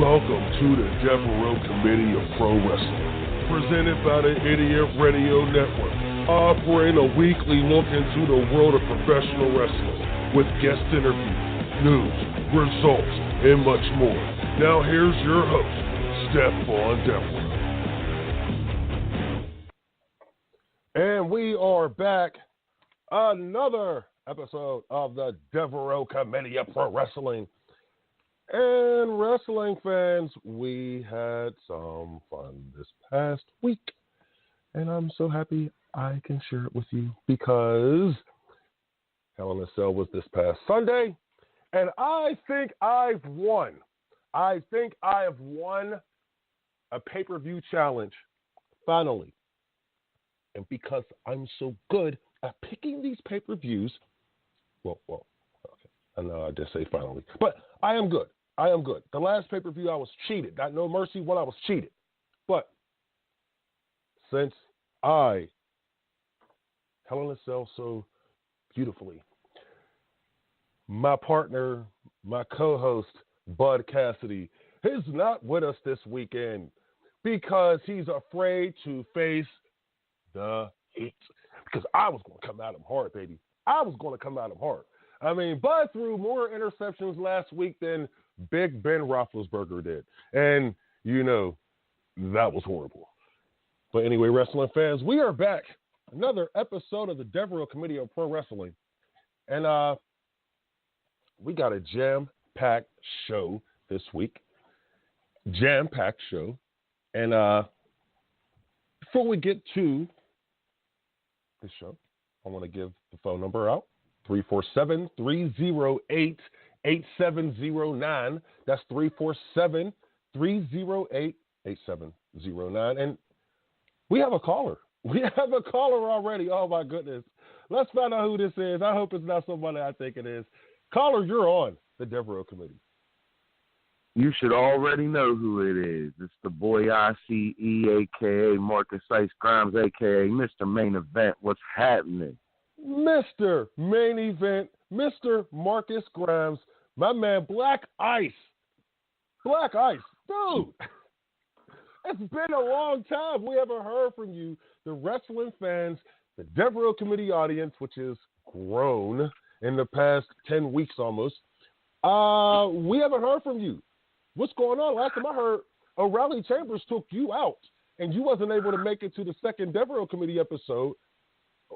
Welcome to the Devereux Committee of Pro Wrestling, presented by the Idiot Radio Network, offering a weekly look into the world of professional wrestling with guest interviews, news, results, and much more. Now here's your host, Stephon Devereux. And we are back, another episode of the Devereux Committee of Pro Wrestling. And wrestling fans, we had some fun this past week. And I'm so happy I can share it with you because Hell in a Cell was this past Sunday. And I think I've won. I think I have won a pay-per-view challenge, finally. And because I'm so good at picking these pay-per-views, okay. I know I just say finally. But I am good. I am good. The last pay-per-view, I was cheated. That No Mercy one, I was cheated. But since I Hell in a Cell so beautifully, my partner, my co-host, Bud Cassidy, is not with us this weekend because he's afraid to face the heat. Because I was going to come at him hard, baby. I was going to come at him hard. I mean, Bud threw more interceptions last week than Big Ben Roethlisberger did. And, you know, that was horrible. But anyway, wrestling fans, we are back. Another episode of the Devereux Committee of Pro Wrestling. And we got a jam-packed show this week. Jam-packed show. And before we get to this show, I want to give the phone number out. 347-308-8709. That's 347-308-8709. And we have a caller. We have a caller already. Oh, my goodness. Let's find out who this is. I hope it's not somebody I think it is. Caller, you're on the Devereux Committee. You should already know who it is. It's the boy ICE, a.k.a. Marcus Ice Grimes, a.k.a. Mr. Main Event. What's happening? Mr. Main Event, Mr. Marcus Grimes, my man, Black Ice. Black Ice, dude. It's been a long time. We haven't heard from you, the wrestling fans, the Devereux Committee audience, which has grown in the past 10 weeks almost. We haven't heard from you. What's going on? Last time I heard, O'Reilly Chambers took you out, and you wasn't able to make it to the second Devereux Committee episode.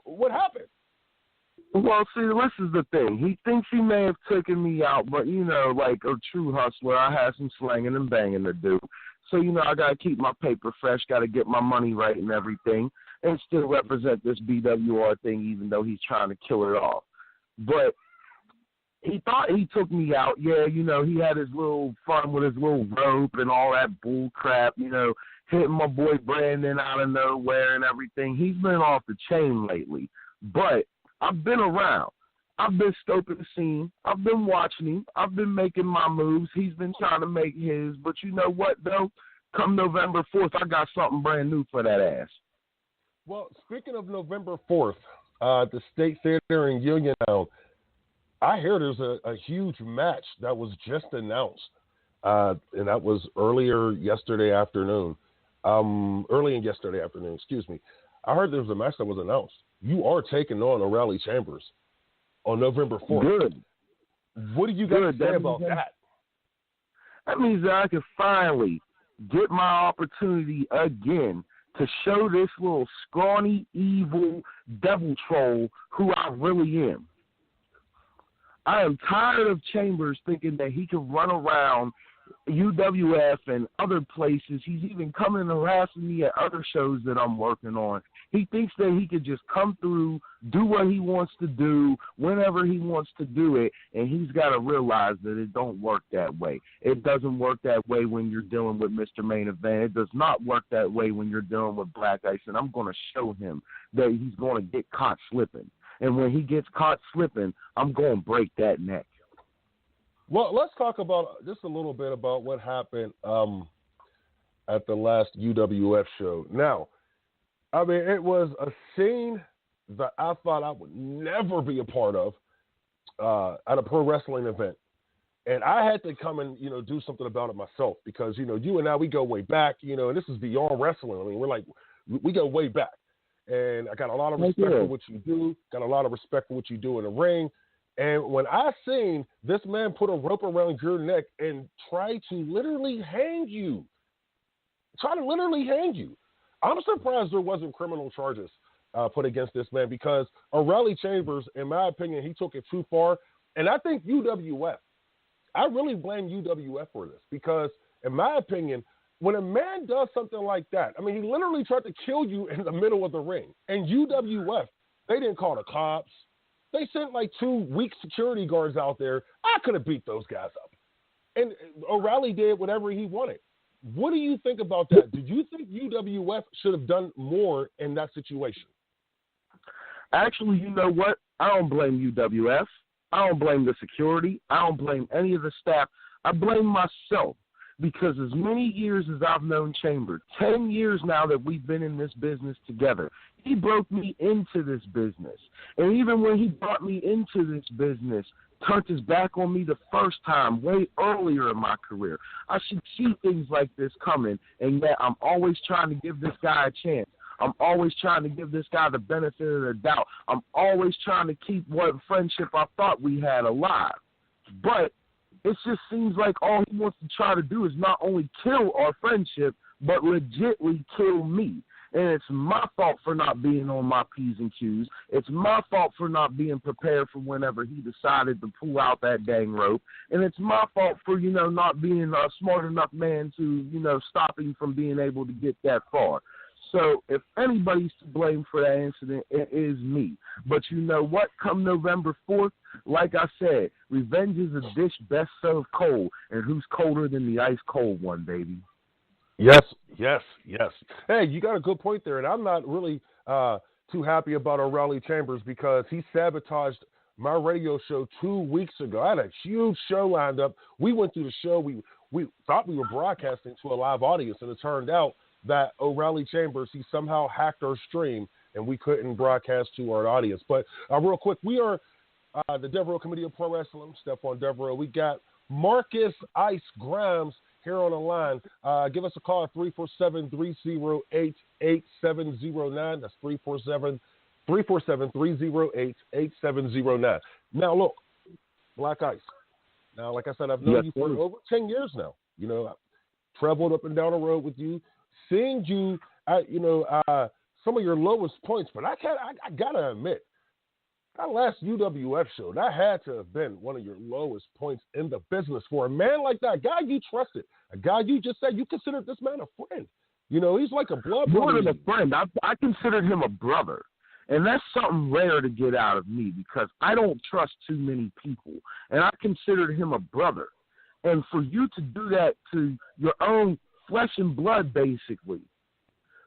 What happened? Well, see, this is the thing. He thinks he may have taken me out, but, you know, like a true hustler, I had some slanging and banging to do. So, you know, I got to keep my paper fresh, got to get my money right and everything, and still represent this BWR thing, even though he's trying to kill it off. But he thought he took me out. Yeah, you know, he had his little fun with his little rope and all that bull crap, you know, hitting my boy Brandon out of nowhere and everything. He's been off the chain lately. But I've been around. I've been scoping the scene. I've been watching him. I've been making my moves. He's been trying to make his. But you know what, though? Come November 4th, I got something brand new for that ass. Well, speaking of November 4th, the State Theater in Uniontown, I hear there's a huge match that was just announced. And that was early in yesterday afternoon, excuse me. I heard there was a match that was announced. You are taking on O'Reilly Chambers on November 4th. Good. What do you got to say about that? That means that I can finally get my opportunity again to show this little scrawny, evil devil troll who I really am. I am tired of Chambers thinking that he can run around UWF and other places. He's even coming and harassing me at other shows that I'm working on. He thinks that he could just come through, do what he wants to do, whenever he wants to do it, and he's got to realize that it don't work that way. It doesn't work that way when you're dealing with Mr. Main Event. It does not work that way when you're dealing with Black Ice, and I'm going to show him that he's going to get caught slipping. And when he gets caught slipping, I'm going to break that neck. Well, let's talk about just a little bit about what happened at the last UWF show. Now, I mean, it was a scene that I thought I would never be a part of at a pro wrestling event. And I had to come and, do something about it myself because, you and I, we go way back, and this is beyond wrestling. I mean, we go way back. And I got a lot of respect for what you do, got a lot of respect for what you do in the ring. And when I seen this man put a rope around your neck and try to literally hang you, I'm surprised there wasn't criminal charges put against this man because O'Reilly Chambers, in my opinion, he took it too far. And I think UWF, I really blame UWF for this because, in my opinion, when a man does something like that, I mean, he literally tried to kill you in the middle of the ring. And UWF, they didn't call the cops. They sent like 2 weak security guards out there. I could have beat those guys up. And O'Reilly did whatever he wanted. What do you think about that? Did you think UWF should have done more in that situation? Actually, you know what? I don't blame UWF. I don't blame the security. I don't blame any of the staff. I blame myself because as many years as I've known Chamber, 10 years now that we've been in this business together, he broke me into this business. And even when he brought me into this business, turned his back on me the first time, way earlier in my career. I should see things like this coming, and yet I'm always trying to give this guy a chance. I'm always trying to give this guy the benefit of the doubt. I'm always trying to keep what friendship I thought we had alive. But it just seems like all he wants to try to do is not only kill our friendship, but legitly kill me. And it's my fault for not being on my P's and Q's. It's my fault for not being prepared for whenever he decided to pull out that dang rope. And it's my fault for, not being a smart enough man to, stop him from being able to get that far. So if anybody's to blame for that incident, it is me. But you know what? Come November 4th, like I said, revenge is a dish best served cold. And who's colder than the ice cold one, baby? Yes. Hey, you got a good point there. And I'm not really too happy about O'Reilly Chambers because he sabotaged my radio show 2 weeks ago. I had a huge show lined up. We went through the show. We thought we were broadcasting to a live audience, and it turned out that O'Reilly Chambers, he somehow hacked our stream, and we couldn't broadcast to our audience. But real quick, we are the Devereux Committee of Pro Wrestling, Stephon Devereux. We got Marcus Ice Grimes here on the line. Give us a call at 347-308-8709. That's 347-308-8709. Now, look, Black Ice. Now, like I said, I've known you for over 10 years now. I've traveled up and down the road with you, seeing you at, some of your lowest points. But I got to admit, that last UWF show, that had to have been one of your lowest points in the business for a man like that, a guy you trusted, a guy you just said you considered this man a friend. He's like a blood brother. More than a friend. I considered him a brother. And that's something rare to get out of me because I don't trust too many people. And I considered him a brother. And for you to do that to your own flesh and blood, basically,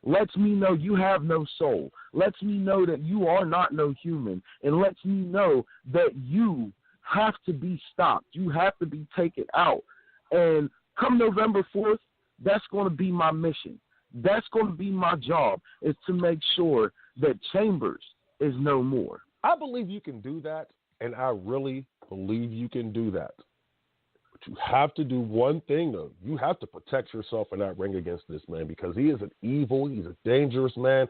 lets me know you have no soul, lets me know that you are not no human, and lets me know that you have to be stopped. You have to be taken out. And come November 4th, that's going to be my mission. That's going to be my job, is to make sure that Chambers is no more. I believe you can do that, and I really believe you can do that. But you have to do one thing, though. You have to protect yourself in that ring against this man because he is an evil, he's a dangerous man.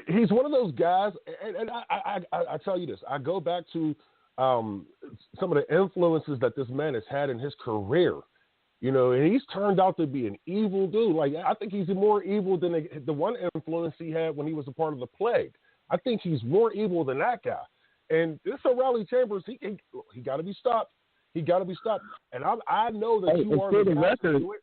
He's one of those guys, and I tell you this. I go back to some of the influences that this man has had in his career. And he's turned out to be an evil dude. Like, I think he's more evil than the one influence he had when he was a part of the Plague. I think he's more evil than that guy. And this O'Reilly Chambers, he got to be stopped. He got to be stopped. And I know that you are the guy to do it.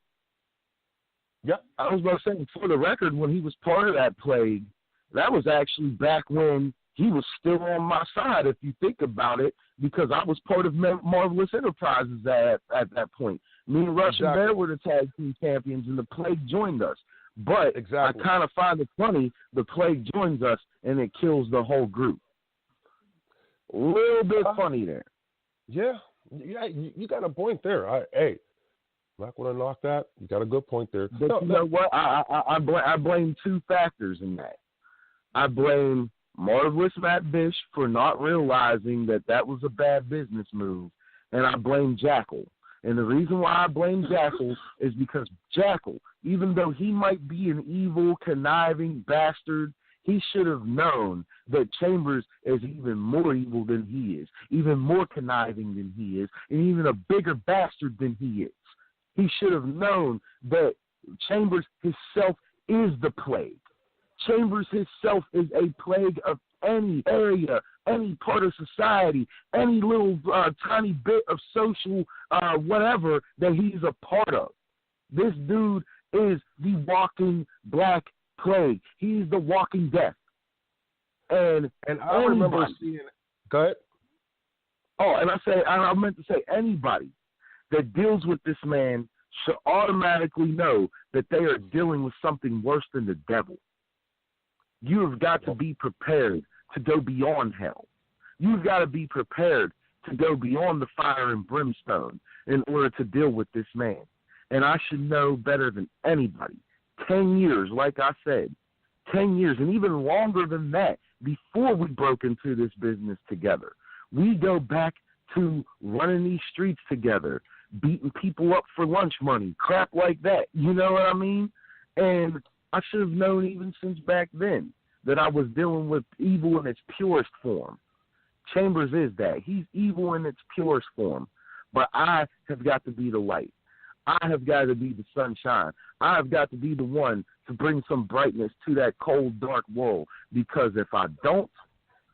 Yeah, I was about to say, for the record, when he was part of that Plague, that was actually back when he was still on my side, if you think about it, because I was part of Marvelous Enterprises at that point. Me and Rush and Bear were the tag team champions, and the Plague joined us. But I kind of find it funny, the Plague joins us, and it kills the whole group. A little bit funny there. Yeah, you got a point there. Hey, I'm not going to knock that. You got a good point there. But you know what? I blame two factors in that. I blame Marvelous Matt Bish for not realizing that was a bad business move. and I blame Jackal. And the reason why I blame Jackal is because Jackal, even though he might be an evil, conniving bastard, he should have known that Chambers is even more evil than he is, even more conniving than he is, and even a bigger bastard than he is. He should have known that Chambers himself is the plague. Chambers himself is a plague of any area, any part of society, any little tiny bit of social whatever that he's a part of. This dude is the walking black plague. He's the walking death. And I remember seeing. Go ahead. Oh, and I meant to say anybody that deals with this man should automatically know that they are dealing with something worse than the devil. You have got to be prepared to go beyond hell. You've got to be prepared to go beyond the fire and brimstone in order to deal with this man. And I should know better than anybody. 10 years, like I said, 10 years, and even longer than that, before we broke into this business together. We go back to running these streets together, beating people up for lunch money, crap like that. You know what I mean? And I should have known even since back then that I was dealing with evil in its purest form. Chambers is that. He's evil in its purest form. But I have got to be the light. I have got to be the sunshine. I have got to be the one to bring some brightness to that cold, dark world. Because if I don't,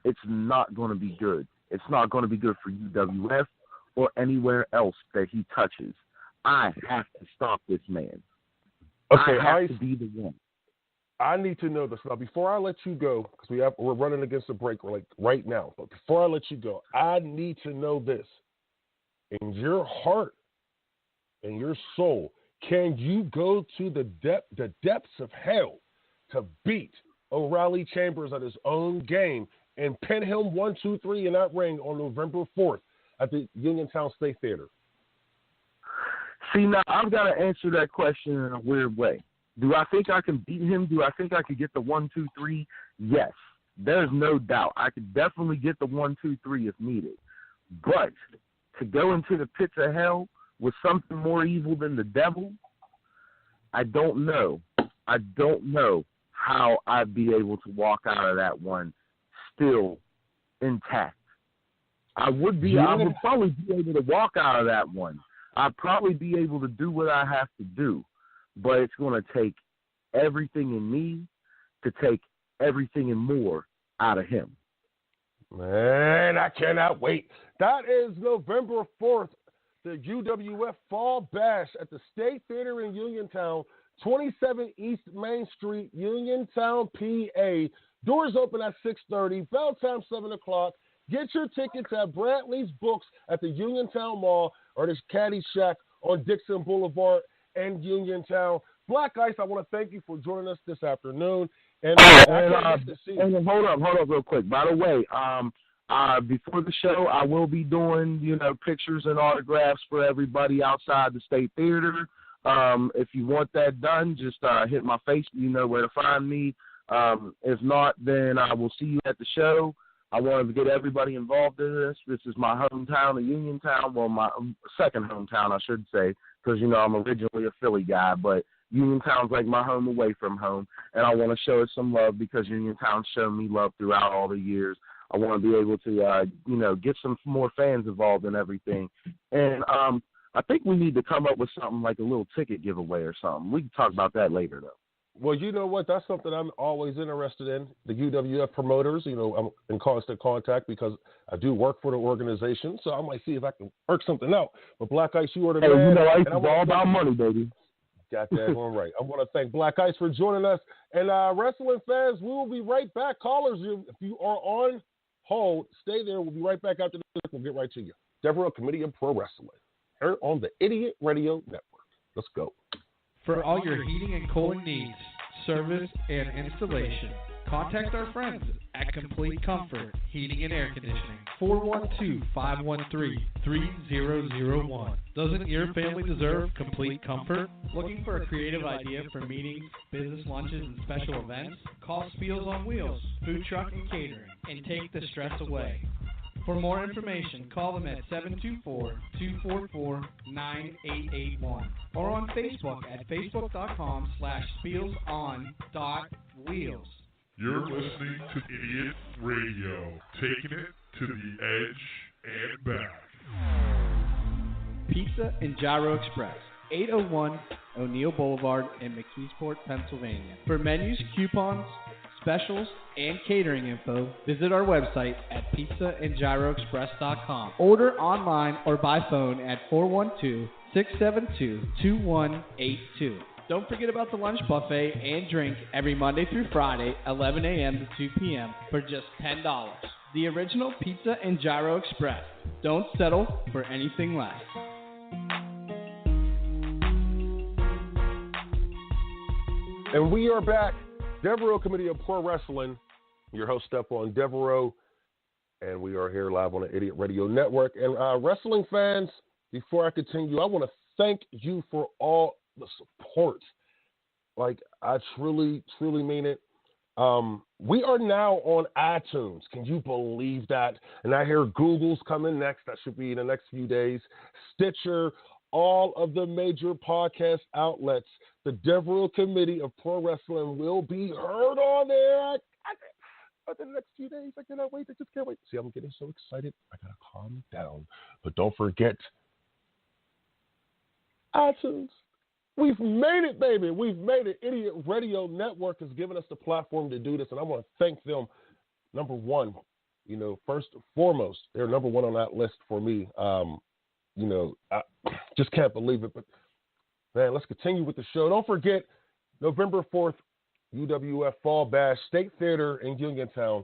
it's not going to be good. It's not going to be good for UWF or anywhere else that he touches. I have to stop this man. Okay, I have to be the one. I need to know this now. Before I let you go, because we're running against a break like right now. But before I let you go, I need to know this: in your heart, in your soul, can you go to the depths of hell to beat O'Reilly Chambers at his own game and pin him 1, 2, 3 in that ring on November 4th at the Uniontown State Theater? See, now I've got to answer that question in a weird way. Do I think I can beat him? Do I think I could get the 1, 2, 3? Yes. There's no doubt. I could definitely get the 1, 2, 3 if needed. But to go into the pits of hell with something more evil than the devil, I don't know. I don't know how I'd be able to walk out of that one still intact. I would probably be able to walk out of that one. I'd probably be able to do what I have to do. But it's going to take everything in me to take everything and more out of him. Man, I cannot wait. That is November 4th, the UWF Fall Bash at the State Theater in Uniontown, 27 East Main Street, Uniontown, PA. Doors open at 6:30, bell time 7 o'clock. Get your tickets at Bradley's Books at the Uniontown Mall or the Caddy Shack on Dixon Boulevard and Uniontown. Black Ice, I want to thank you for joining us this afternoon. And hold up real quick. By the way, before the show, I will be doing, pictures and autographs for everybody outside the State Theater. If you want that done, just hit my face. You know where to find me. If not, then I will see you at the show. I wanted to get everybody involved in this. This is my hometown of Uniontown. Well, my second hometown, I should say, because, I'm originally a Philly guy, but Uniontown's like my home away from home, and I want to show it some love because Uniontown's shown me love throughout all the years. I want to be able to, get some more fans involved in everything. And I think we need to come up with something like a little ticket giveaway or something. We can talk about that later, though. Well, you know what? That's something I'm always interested in. The UWF promoters, I'm in constant contact because I do work for the organization, so I might see if I can work something out. But Black Ice, you are the man. It's all about money, baby. Got that one right. I want to thank Black Ice for joining us. And wrestling fans, we will be right back. Callers, if you are on hold, stay there. We'll be right back after this. We'll get right to you. Devereux, Comedian Pro Wrestling, here on the Idiot Radio Network. Let's go. For all your heating and cooling needs, service, and installation, contact our friends at Complete Comfort Heating and Air Conditioning, 412-513-3001. Doesn't your family deserve complete comfort? Looking for a creative idea for meetings, business lunches, and special events? Call Spiels on Wheels, Food Truck and Catering, and take the stress away. For more information, call them at 724-244-9881 or on Facebook at facebook.com/spielson.wheels. You're listening to Idiot Radio, taking it to the edge and back. Pizza and Gyro Express, 801 O'Neill Boulevard in McKeesport, Pennsylvania. For menus, coupons, specials, and catering info, visit our website at pizzaandgyroexpress.com. Order online or by phone at 412-672-2182. Don't forget about the lunch buffet and drink every Monday through Friday, 11 a.m. to 2 p.m. for just $10. The original Pizza and Gyro Express. Don't settle for anything less. And we are back. Devereux Committee of Pro Wrestling. Your host, Stephon Devereux. And we are here live on the Idiot Radio Network. And wrestling fans, before I continue, I want to thank you for all the support. Like, I truly, truly mean it. We are now on iTunes. Can you believe that? And I hear Google's coming next. That should be in the next few days. Stitcher, all of the major podcast outlets. The Devereux Committee of Pro Wrestling will be heard on there. The next few days, I cannot wait. I just can't wait. See, I'm getting so excited. I gotta calm down. But don't forget iTunes. We've made it, baby. We've made it. Idiot Radio Network has given us the platform to do this, and I want to thank them. Number one, first and foremost, they're number one on that list for me. I just can't believe it. But, man, let's continue with the show. Don't forget, November 4th, UWF Fall Bash, State Theater in Uniontown,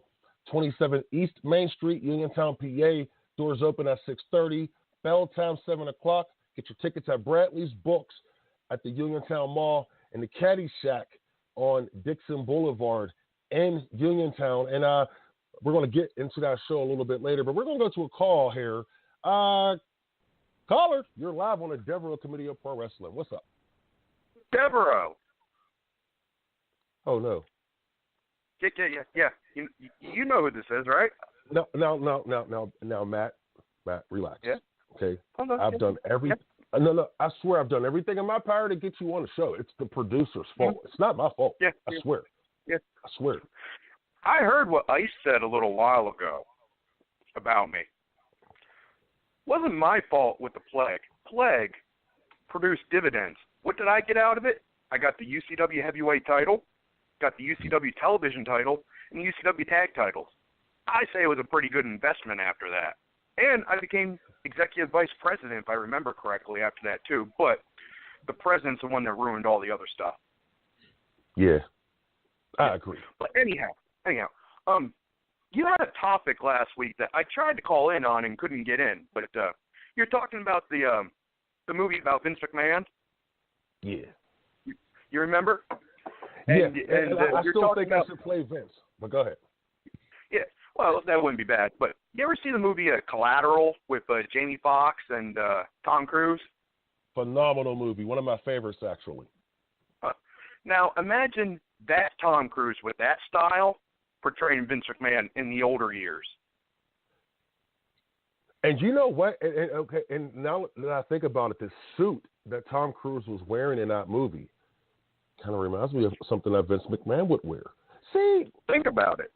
27 East Main Street, Uniontown, PA. Doors open at 6:30. Bell time, 7 o'clock. Get your tickets at Bradley's Books at the Uniontown Mall and the Caddy Shack on Dixon Boulevard in Uniontown. And we're going to get into that show a little bit later, but we're going to go to a call here. Caller, you're live on the Devereux Committee of Pro Wrestling. What's up? Devereux. Oh, no. Yeah. You know who this is, right? No, Matt, relax. Yeah. Okay? Oh, no, I've done everything. Yeah. No, I swear I've done everything in my power to get you on the show. It's the producer's fault. It's not my fault. Yeah. I swear. Yeah. I swear. I heard what Ice said a little while ago about me. Wasn't my fault with the plague. Plague produced dividends. What did I get out of it? I got the UCW heavyweight title, got the UCW television title, and the UCW tag titles. I say it was a pretty good investment after that. And I became executive vice president, if I remember correctly, after that too. But the president's the one that ruined all the other stuff. Yeah, I agree. But anyhow, you had a topic last week that I tried to call in on and couldn't get in. But you're talking about the movie about Vince McMahon. Yeah. You remember? And I still think I should play Vince. But go ahead. Yeah. Well, that wouldn't be bad. But you ever see the movie Collateral with Jamie Foxx and Tom Cruise? Phenomenal movie. One of my favorites, actually. Now, imagine that Tom Cruise with that style portraying Vince McMahon in the older years. And you know what? And now that I think about it, the suit that Tom Cruise was wearing in that movie kind of reminds me of something that Vince McMahon would wear. See? Think about it.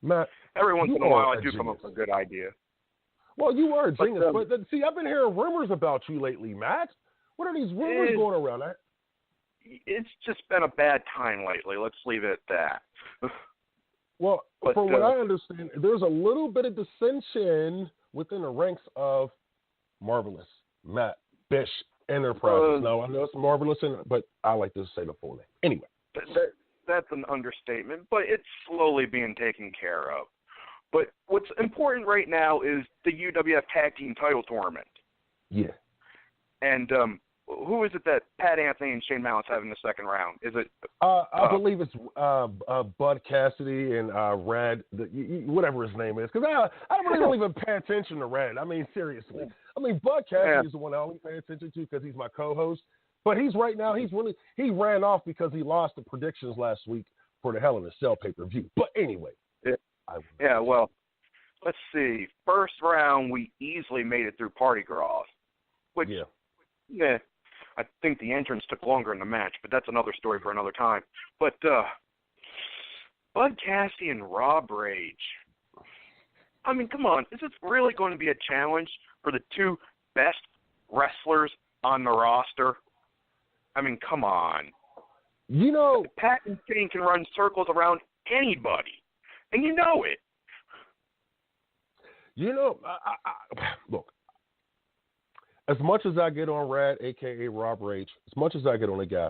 Matt, every once in a while I do come up with a good idea. Well, you are a genius. But see, I've been hearing rumors about you lately, Matt. What are these rumors going around? It's just been a bad time lately. Let's leave it at that. Well, from what I understand, there's a little bit of dissension within the ranks of Marvelous Matt Bish Enterprises. Now, I know it's Marvelous, but I like to say the full name. Anyway. That's an understatement, but it's slowly being taken care of. But what's important right now is the UWF Tag Team Title Tournament. Yeah. And who is it that Pat Anthony and Shane Mallett have in the second round? Is it? I believe it's Bud Cassidy and Rad, whatever his name is. Because I really don't even pay attention to Rad. I mean, seriously. I mean, Bud Cassidy is the one I only pay attention to because he's my co-host. But he ran off because he lost the predictions last week for the Hell in a Cell pay-per-view. But anyway. Yeah, well, let's see. First round, we easily made it through Party Gras, which, yeah, I think the entrance took longer in the match, but that's another story for another time. But Bud Cassidy and Rob Rage. I mean, come on. Is this really going to be a challenge for the two best wrestlers on the roster? I mean, come on. You know, Pat and Shane can run circles around anybody, and you know it. You know, look, as much as I get on Rad, a.k.a. Rob Rage, as much as I get on the guy,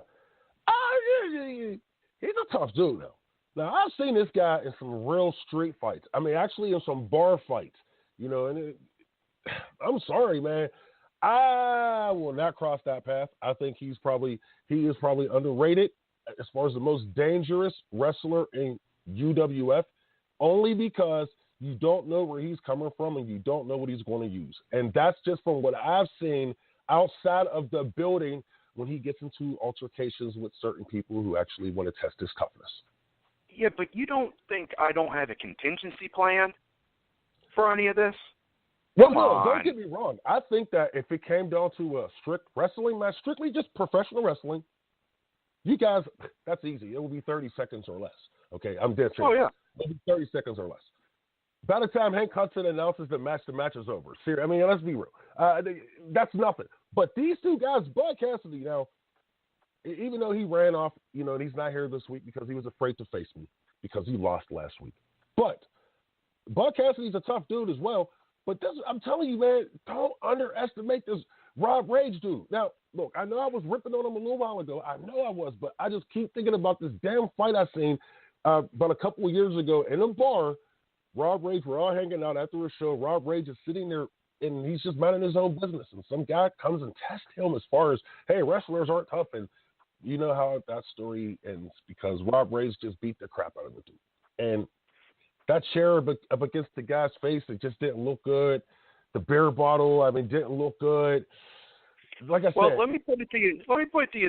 he's a tough dude, though. Now, I've seen this guy in some real street fights. I mean, actually in some bar fights, you know, and I'm sorry, man. I will not cross that path. I think he is probably underrated as far as the most dangerous wrestler in UWF, only because you don't know where he's coming from and you don't know what he's going to use. And that's just from what I've seen outside of the building when he gets into altercations with certain people who actually want to test his toughness. Yeah, but you don't think I don't have a contingency plan for any of this? Well, no, don't get me wrong. I think that if it came down to a strict wrestling match, strictly just professional wrestling, you guys, that's easy. It will be 30 seconds or less. Okay, I'm dead serious. Oh, yeah. It'll be 30 seconds or less. By the time Hank Hudson announces the match is over. Seriously, I mean, let's be real. That's nothing. But these two guys, Bud Cassidy, now, even though he ran off, you know, and he's not here this week because he was afraid to face me because he lost last week. But Bud Cassidy's a tough dude as well. But this, I'm telling you, man, don't underestimate this Rob Rage dude. Now, look, I know I was ripping on him a little while ago. I know I was, but I just keep thinking about this damn fight I seen about a couple of years ago in a bar. Rob Rage, we're all hanging out after a show. Rob Rage is sitting there, and he's just minding his own business. And some guy comes and tests him as far as, hey, wrestlers aren't tough. And you know how that story ends because Rob Rage just beat the crap out of the dude. And that chair up against the guy's face, it just didn't look good. The beer bottle, I mean, didn't look good. Like I said. Let me put it to you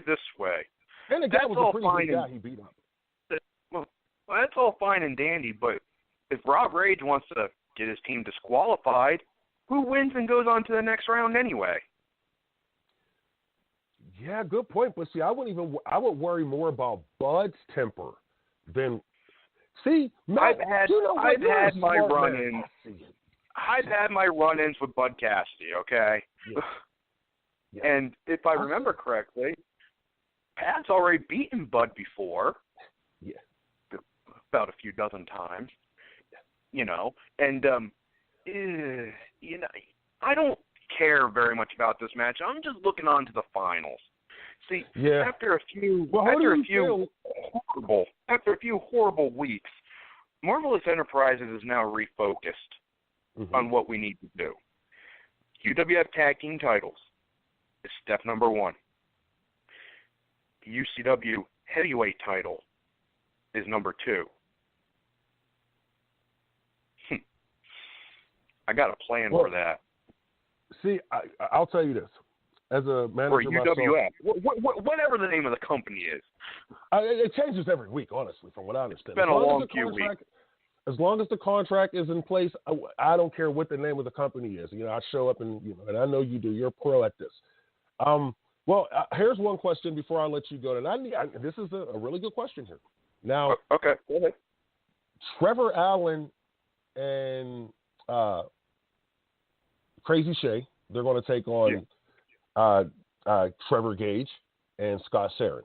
this way. And the guy was a pretty good guy he beat up. Well, that's all fine and dandy, but if Rob Rage wants to get his team disqualified, who wins and goes on to the next round anyway? Yeah, good point. But see, I would worry more about Bud's temper than. See, Matt, I've had my run-ins. I've had my run-ins with Bud Cassidy, okay? Yeah. Yeah. And if I remember correctly, Pat's already beaten Bud before. Yeah. About a few dozen times. You know, and, you know, I don't care very much about this match. I'm just looking on to the finals. See, after a few horrible weeks, Marvelous Enterprises is now refocused on what we need to do. UWF Tag Team titles is step number one. The UCW Heavyweight title is number two. I got a plan for that. See, I'll tell you this. As a manager or UWF, whatever the name of the company is. It changes every week, honestly, from what I understand. It's been a long few weeks. As long as the contract is in place, I don't care what the name of the company is. You know, I show up and and I know you do. You're a pro at this. Well, here's one question before I let you go. And this is a really good question here. Now, okay, go ahead. Trevor Allen and Crazy Shay, they're going to take on Trevor Gage and Scott Sarin.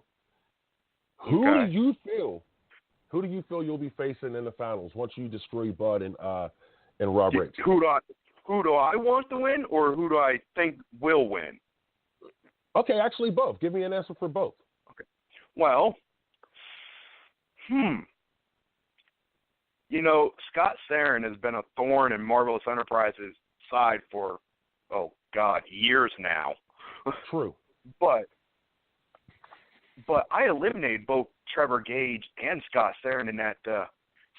Who do you feel you'll be facing in the finals once you destroy Bud and Rob Rage? Who do I want to win, or who do I think will win? Okay, actually both. Give me an answer for both. Okay. Well, Scott Sarin has been a thorn in Marvelous Enterprises' side for, years now. True. But I eliminated both Trevor Gage and Scott Sarin in that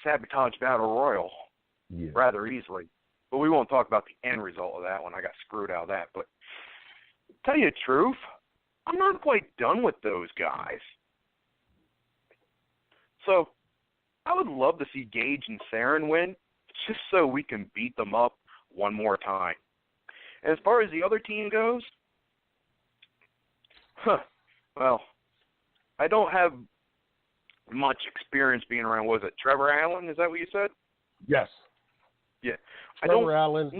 Sabotage Battle Royal rather easily. But we won't talk about the end result of that one. I got screwed out of that. But to tell you the truth, I'm not quite done with those guys. So I would love to see Gage and Sarin win, just so we can beat them up one more time. And as far as the other team goes, well, I don't have much experience being around. Was it Trevor Allen? Is that what you said? Yes. Yeah. Trevor Allen.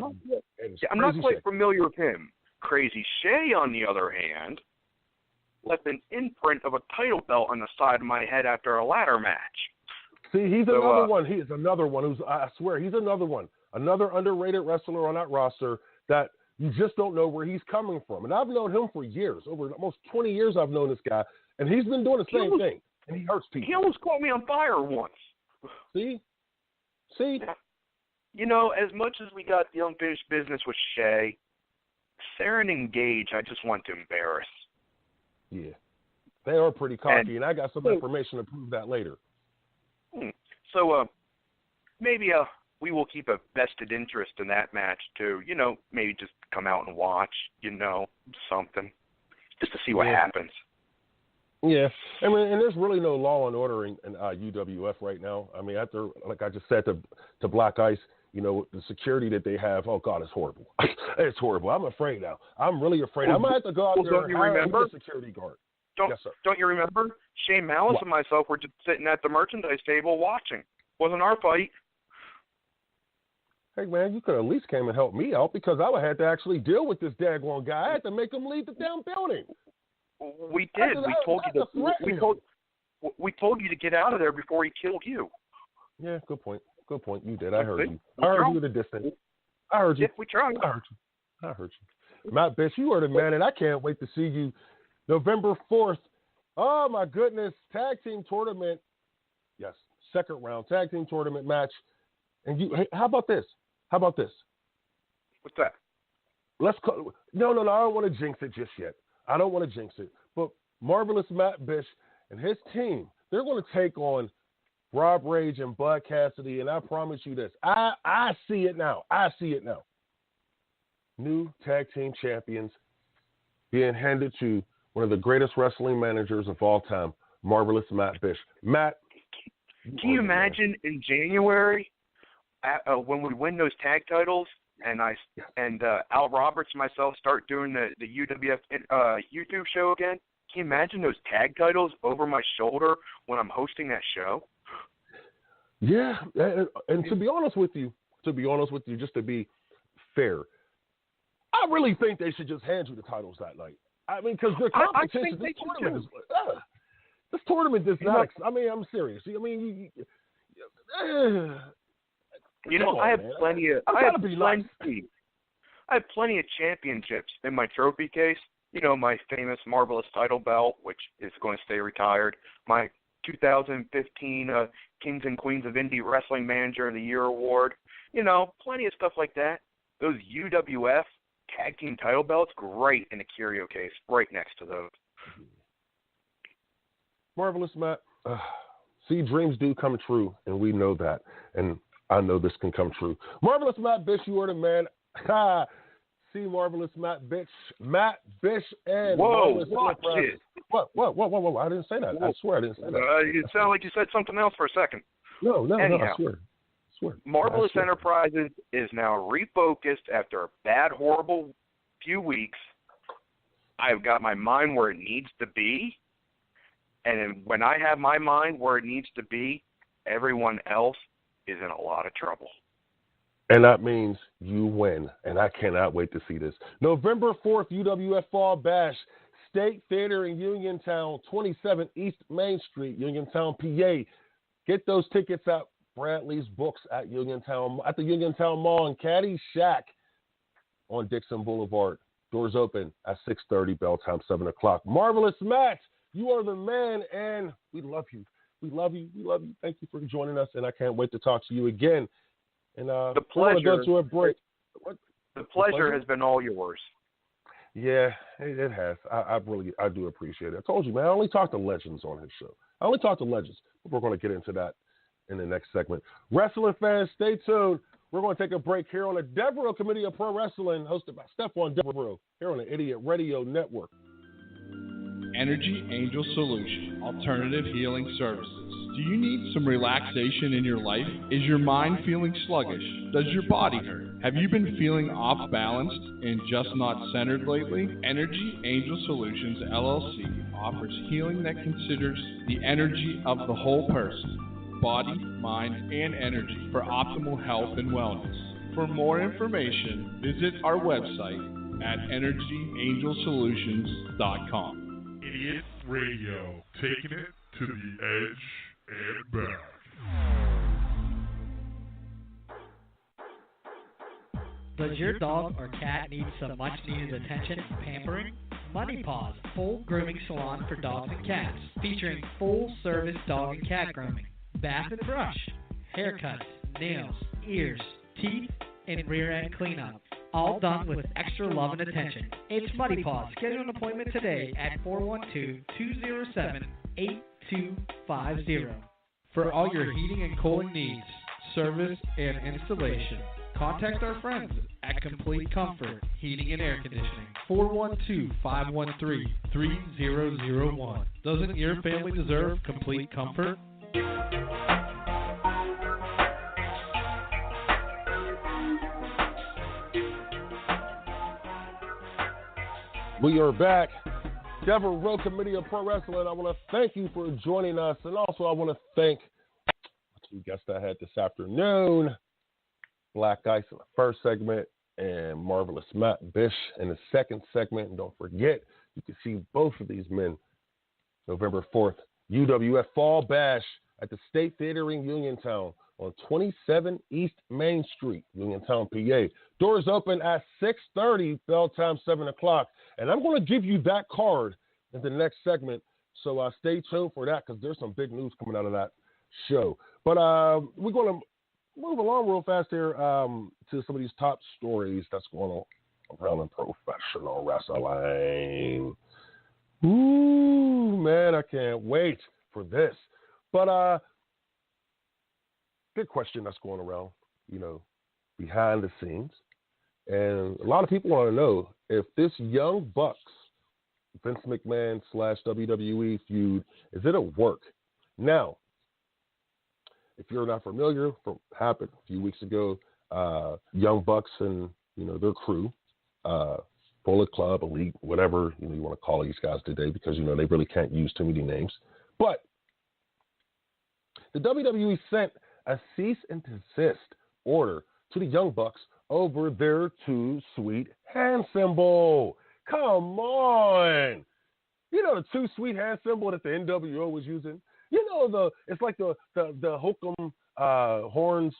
I'm not quite familiar with him. Crazy Shay, on the other hand, left an imprint of a title belt on the side of my head after a ladder match. See, he's another one. He is another one who's, I swear, he's another one. Another underrated wrestler on that roster that you just don't know where he's coming from. And I've known him for years. Over almost 20 years I've known this guy. And he's been doing the same thing. And he hurts people. He almost caught me on fire once. See? You know, as much as we got the unfinished business with Shay, Sarah and Gage, I just want to embarrass. Yeah. They are pretty cocky, and I got some information to prove that later. So, maybe we will keep a vested interest in that match, too. You know, maybe just come out and watch, something, just to see what happens. Yeah, I mean, and there's really no law and order in UWF right now. I mean, after, like I just said to Black Ice, the security that they have, oh, God, it's horrible. It's horrible. I'm afraid now. I'm really afraid. I might have to go out there and hire a security guard. Yes, sir. Don't you remember? Shane Malice and myself were just sitting at the merchandise table watching. Wasn't our fight. Hey, man, you could at least came and helped me out because I would have had to actually deal with this daggone guy. I had to make him leave the damn building. We did. We told you to get out of there before he killed you. Yeah, good point. Good point. You did. I heard you. I heard you at a distance. I heard you. Yeah, we tried. I heard you. Matt Bish, you are the man, and I can't wait to see you November 4th. Oh, my goodness. Tag team tournament. Yes, second round tag team tournament match. And hey, how about this? What's that? No, I don't want to jinx it just yet. I don't want to jinx it. But Marvelous Matt Bish and his team, they're going to take on Rob Rage and Bud Cassidy, and I promise you this. I see it now. New tag team champions being handed to one of the greatest wrestling managers of all time, Marvelous Matt Bish. Matt. Can you imagine in January when we win those tag titles and Al Roberts and myself start doing the UWF YouTube show again? Can you imagine those tag titles over my shoulder when I'm hosting that show? Yeah, and to be honest with you, just to be fair, I really think they should just hand you the titles that night. I mean, because the competition, this tournament is not. I mean, I'm serious. I mean, I have plenty of. I have plenty of championships in my trophy case. My famous Marvelous title belt, which is going to stay retired. My 2015 Kings and Queens of Indie Wrestling Manager of the Year award. Plenty of stuff like that. Those UWF tag team title belts, great in a curio case, right next to those. Marvelous, Matt. See, dreams do come true, and we know that. And I know this can come true. Marvelous Matt Bish, you are the man. See, Marvelous Matt Bish. Matt Bish and Marvelous shit. What? I didn't say that. I swear I didn't say that. It sounded like you said something else for a second. No, I swear. Marvelous Enterprises is now refocused after a bad, horrible few weeks. I've got my mind where it needs to be. And when I have my mind where it needs to be, everyone else is in a lot of trouble. And that means you win. And I cannot wait to see this. November 4th, UWF Fall Bash, State Theater in Uniontown, 27 East Main Street, Uniontown, PA. Get those tickets at Bradley's Books at the Uniontown Mall and Caddy Shack on Dixon Boulevard. Doors open at 6:30, bell time 7 o'clock. Marvelous Matt, you are the man, and we love you. We love you. Thank you for joining us, and I can't wait to talk to you again. And the pleasure. Go to a break. The pleasure has been all yours. Yeah, it has. I do appreciate it. I told you, man. I only talk to legends on his show. But we're going to get into that in the next segment. Wrestling fans, stay tuned. We're going to take a break here on the Devereux Committee of Pro Wrestling, hosted by Stephon Devereux, here on the Idiot Radio Network. Energy Angel Solution, alternative healing services. Do you need some relaxation in your life? Is your mind feeling sluggish? Does your body hurt? Have you been feeling off balance and just not centered lately? Energy Angel Solutions LLC offers healing that considers the energy of the whole person, body, mind, and energy for optimal health and wellness. For more information, visit our website at energyangelsolutions.com. Idiot Radio, taking it to the edge and back. Does your dog or cat need some much-needed attention and pampering? Money Paws, full grooming salon for dogs and cats, featuring full-service dog and cat grooming, bath and brush, haircuts, nails, ears, teeth, and rear-end cleanup. All done with extra love and attention. It's Muddy Paws. Schedule an appointment today at 412-207-8250. For all your heating and cooling needs, service, and installation, contact our friends at Complete Comfort Heating and Air Conditioning. 412-513-3001. Doesn't your family deserve complete comfort? We are back. Devereux Committee of Pro Wrestling. I want to thank you for joining us. And also I want to thank two guests I had this afternoon. Black Ice in the first segment and Marvelous Matt Bish in the second segment. And don't forget, you can see both of these men November 4th, UWF Fall Bash at the State Theater in Uniontown on 27 East Main Street, Uniontown, PA. Doors open at 6:30, bell time 7 o'clock. And I'm going to give you that card in the next segment, so stay tuned for that because there's some big news coming out of that show. But we're going to move along real fast here to some of these top stories that's going on around in professional wrestling. Ooh, man, I can't wait for this. But big question that's going around, behind the scenes. And a lot of people want to know if this Young Bucks, Vince McMahon / WWE feud, is it a work? Now, if you're not familiar, what happened a few weeks ago, Young Bucks and, their crew, Bullet Club, Elite, whatever you want to call these guys today because, they really can't use too many names. But the WWE sent a cease and desist order to the Young Bucks over their Too Sweet hand symbol. Come on. The Too Sweet hand symbol that the NWO was using? It's like the hokum horns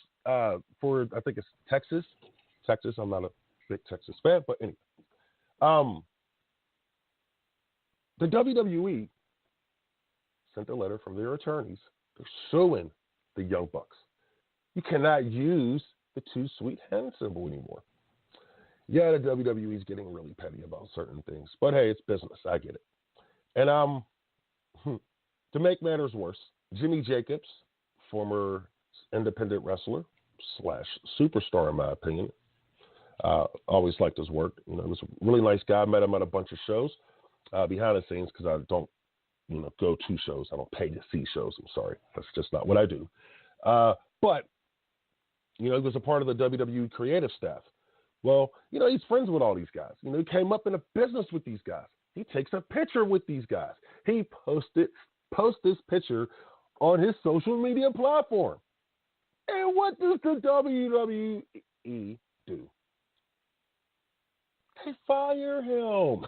for, I think it's Texas. Texas, I'm not a big Texas fan, but anyway. The WWE sent a letter from their attorneys. They're suing the Young Bucks. You cannot use the Too Sweet hand symbol anymore. Yeah, the WWE is getting really petty about certain things, but hey, it's business. I get it. And to make matters worse, Jimmy Jacobs, former independent wrestler / superstar in my opinion, always liked his work. He was a really nice guy. I met him at a bunch of shows behind the scenes because I don't, go to shows. I don't pay to see shows. I'm sorry, that's just not what I do. But he was a part of the WWE creative staff. Well, he's friends with all these guys. He came up in a business with these guys. He takes a picture with these guys. He posts this picture on his social media platform. And what does the WWE do? They fire him.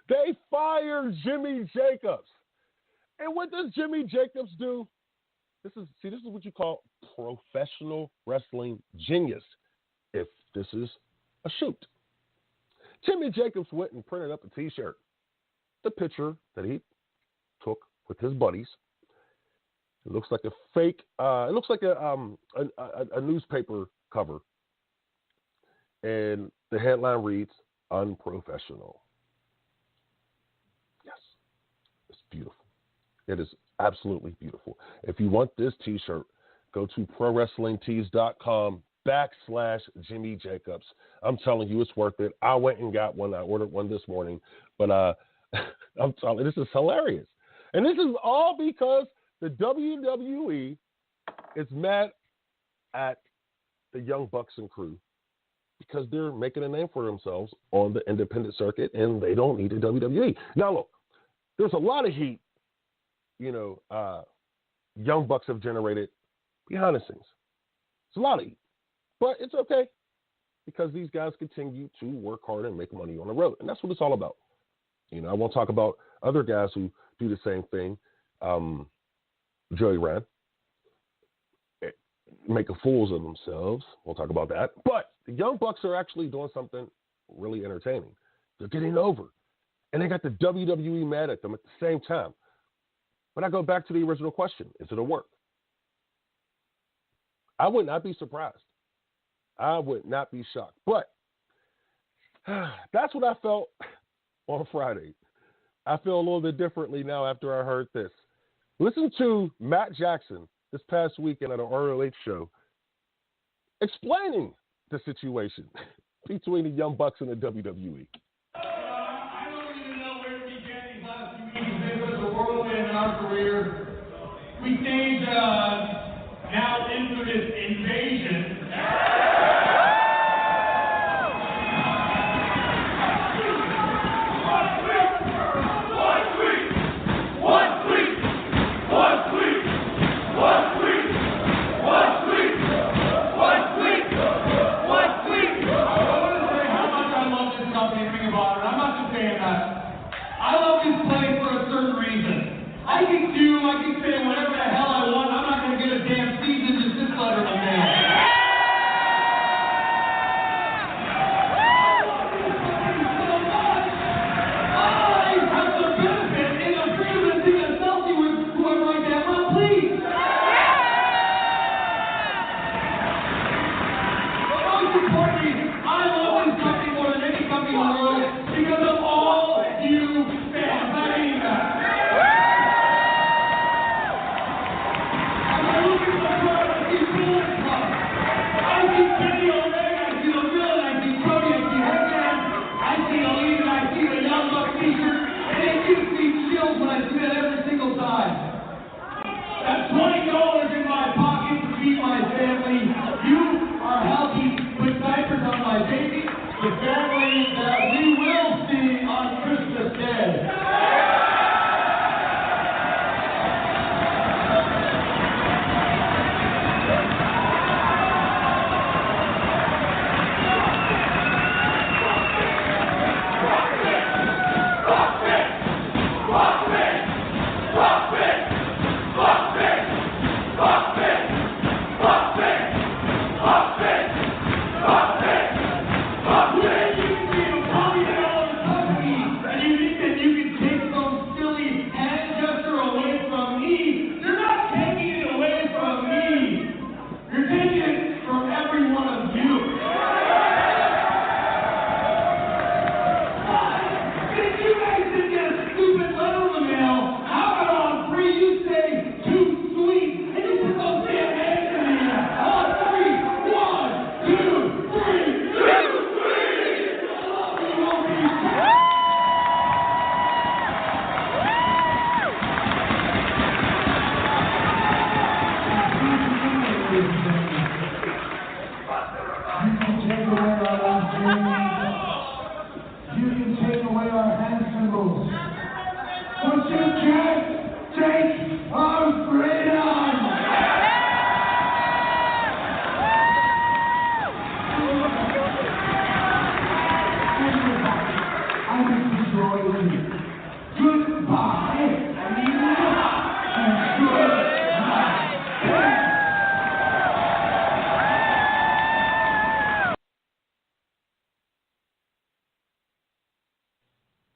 They fire Jimmy Jacobs. And what does Jimmy Jacobs do? This is what you call professional wrestling genius, if this is a shoot. Jimmy Jacobs went and printed up a T-shirt, the picture that he took with his buddies. It looks like a fake. It looks like a newspaper cover, and the headline reads "Unprofessional." Yes, it's beautiful. It is absolutely beautiful. If you want this T-shirt, go to ProWrestlingTees.com/Jimmy Jacobs. I'm telling you, it's worth it. I went and got one. I ordered one this morning, but I'm telling you, this is hilarious. And this is all because the WWE is mad at the Young Bucks and crew because they're making a name for themselves on the independent circuit, and they don't need the WWE. Now, look, there's a lot of heat, Young Bucks have generated behind the scenes. It's a lot of heat. But it's okay because these guys continue to work hard and make money on the road. And that's what it's all about. I won't talk about other guys who do the same thing. Joey Ryan, making fools of themselves. We'll talk about that. But the Young Bucks are actually doing something really entertaining. They're getting over. And they got the WWE mad at them at the same time. But I go back to the original question. Is it a work? I would not be surprised. I would not be shocked. But that's what I felt on Friday. I feel a little bit differently now after I heard this. Listen to Matt Jackson this past weekend at an ROH show explaining the situation between the Young Bucks and the WWE. I don't even know where to begin these last few weeks. It's been such a whirlwind in our career. We staged now infamous invasion. I can say whatever the hell I want. I'm not going to get a damn season just this letter in the mail. I have the benefit and the freedom to take a selfie with whoever I get. Well, please. But most importantly, I love this company more than any company in the world because of all you fans. I mean that. That's $20 in my pocket to feed my family. You are helping put diapers on my baby, the family that we will see on Christmas Day.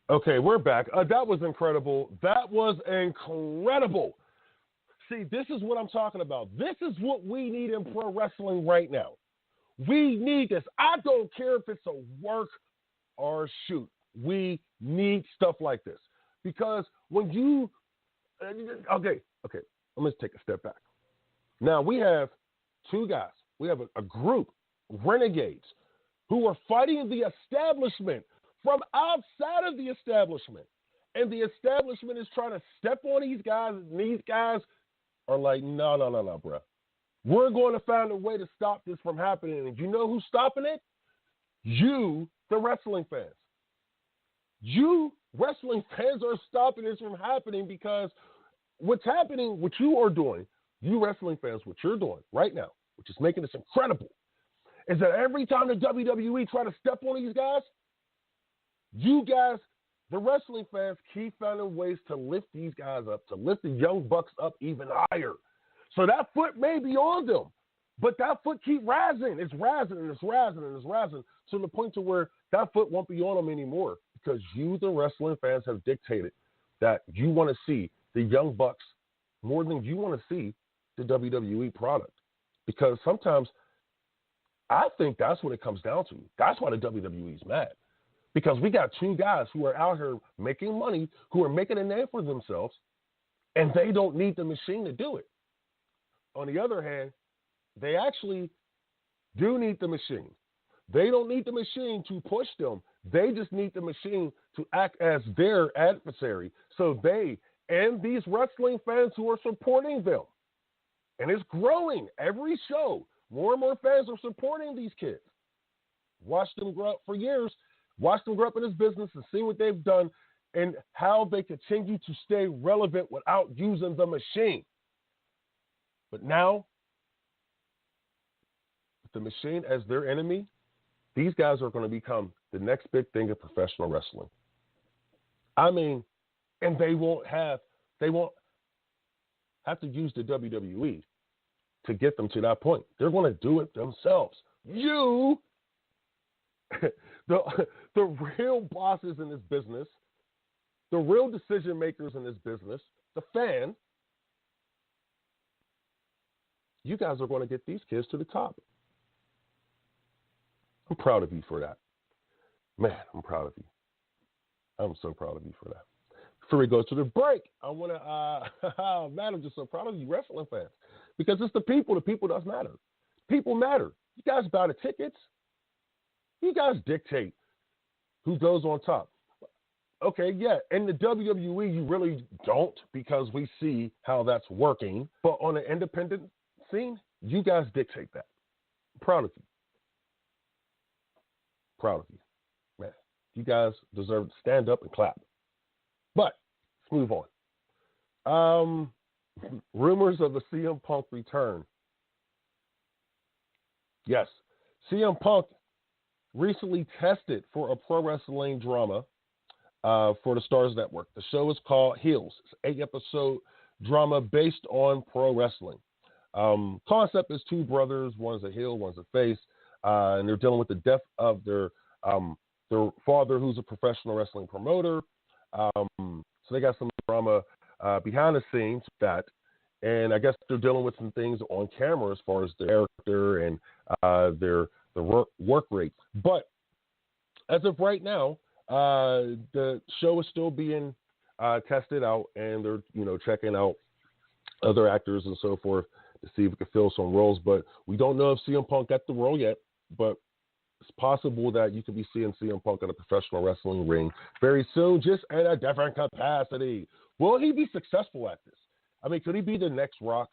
Okay, we're back. That was incredible. That was incredible. See, this is what I'm talking about. This is what we need in pro wrestling right now. We need this. I don't care if it's a work or shoot. We need stuff like this. Because when you okay, I'm going to take a step back. Now, we have two guys. We have a group, renegades, who are fighting the establishment from outside of the establishment. And the establishment is trying to step on these guys, and these guys are like, no, bro. We're going to find a way to stop this from happening. And you know who's stopping it? You, the wrestling fans. You, wrestling fans, are stopping this from happening because what's happening, what you are doing, you wrestling fans, what you're doing right now, which is making this incredible, is that every time the WWE try to step on these guys, you guys, the wrestling fans, keep finding ways to lift these guys up, to lift the Young Bucks up even higher. So that foot may be on them, but that foot keep rising. It's rising and it's rising and it's rising to the point to where that foot won't be on them anymore because you, the wrestling fans, have dictated that you want to see the Young Bucks more than you want to see the WWE product. Because sometimes I think that's what it comes down to. That's why the WWE is mad. Because we got two guys who are out here making money, who are making a name for themselves, and they don't need the machine to do it. On the other hand, they actually do need the machine. They don't need the machine to push them. They just need the machine to act as their adversary. So they and these wrestling fans who are supporting them, and it's growing every show. More and more fans are supporting these kids. Watch them grow up for years. Watch them grow up in this business and see what they've done and how they continue to stay relevant without using the machine. But now, with the machine as their enemy, these guys are going to become the next big thing in professional wrestling. I mean, and they won't have to use the WWE to get them to that point. They're going to do it themselves. You, the real bosses in this business, the real decision makers in this business, the fan, you guys are going to get these kids to the top. I'm proud of you for that. Man, I'm proud of you. I'm so proud of you for that. Before we go to the break, I want to, man, I'm just so proud of you wrestling fans. Because it's the people does matter. People matter. You guys buy the tickets. You guys dictate who goes on top. Okay, yeah, in the WWE, you really don't because we see how that's working. But on an independent scene, you guys dictate that. I'm proud of you. Proud of you. Man, you guys deserve to stand up and clap. But let's move on. Rumors of a CM Punk return. Yes, CM Punk recently tested for a pro wrestling drama for the Stars Network. The show is called Heels. It's an 8-episode drama based on pro wrestling. Concept is two brothers. One's a heel, one's a face, and they're dealing with the death of their father, who's a professional wrestling promoter. So they got some drama behind the scenes with that, and I guess they're dealing with some things on camera as far as their character and their work rate. But as of right now, the show is still being tested out, and they're checking out other actors and so forth to see if we can fill some roles. But we don't know if CM Punk got the role yet, but it's possible that you could be seeing CM Punk in a professional wrestling ring very soon, just in a different capacity. Will he be successful at this? I mean, could he be the next Rock?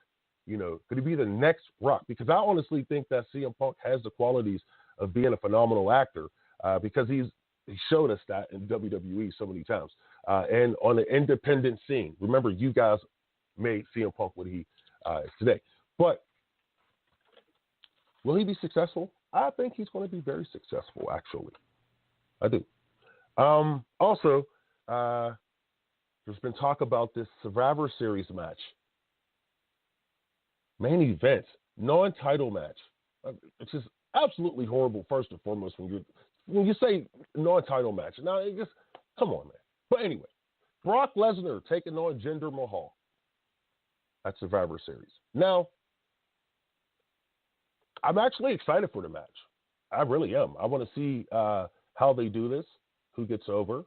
Could he be the next Rock? Because I honestly think that CM Punk has the qualities of being a phenomenal actor because he showed us that in WWE so many times. And on the independent scene, remember, you guys made CM Punk what he is today. But will he be successful? I think he's going to be very successful, actually. I do. Also, there's been talk about this Survivor Series match. Main event, non-title match. It's just absolutely horrible, first and foremost, when you say non-title match. Now, it just, come on, man. But anyway, Brock Lesnar taking on Jinder Mahal at Survivor Series. Now, I'm actually excited for the match. I really am. I want to see how they do this, who gets over,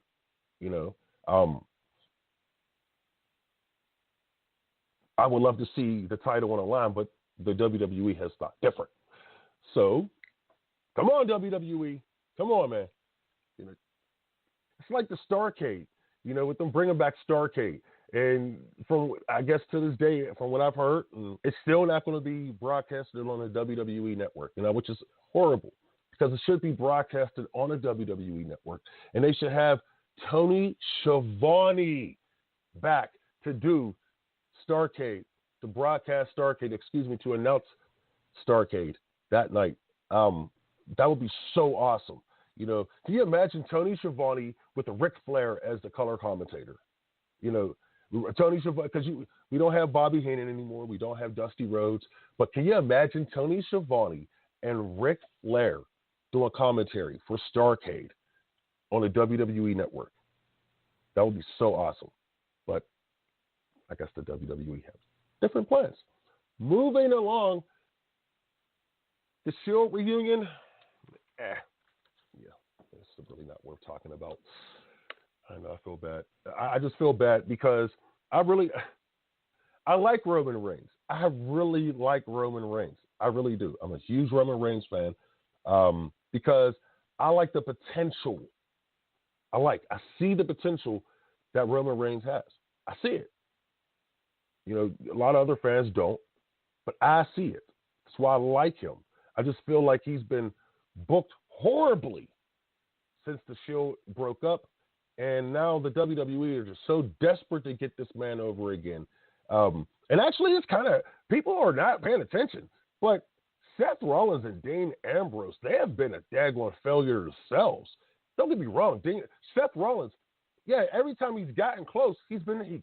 I would love to see the title on the line, but the WWE has thought different. So, come on, WWE. Come on, man. It's like the Starrcade. with them bringing back Starrcade. And from, I guess to this day, from what I've heard, it's still not going to be broadcasted on the WWE network, which is horrible because it should be broadcasted on the WWE network. And they should have Tony Schiavone back to do Starrcade, to broadcast Starrcade, to announce Starrcade that night. That would be so awesome. Can you imagine Tony Schiavone with a Ric Flair as the color commentator? Tony Schiavone, because we don't have Bobby Heenan anymore. We don't have Dusty Rhodes. But can you imagine Tony Schiavone and Ric Flair doing commentary for Starrcade on the WWE network? That would be so awesome. But I guess the WWE has different plans. Moving along, the Shield reunion, it's really not worth talking about. I know, I feel bad. I just feel bad because I like Roman Reigns. I really like Roman Reigns. I really do. I'm a huge Roman Reigns fan because I like the potential. I see the potential that Roman Reigns has. I see it. A lot of other fans don't, but I see it. That's why I like him. I just feel like he's been booked horribly since the Shield broke up. And now the WWE are just so desperate to get this man over again. And actually, it's kind of, people are not paying attention. But Seth Rollins and Dean Ambrose, they have been a daggone failure themselves. Don't get me wrong. Seth Rollins, every time he's gotten close, he's gotten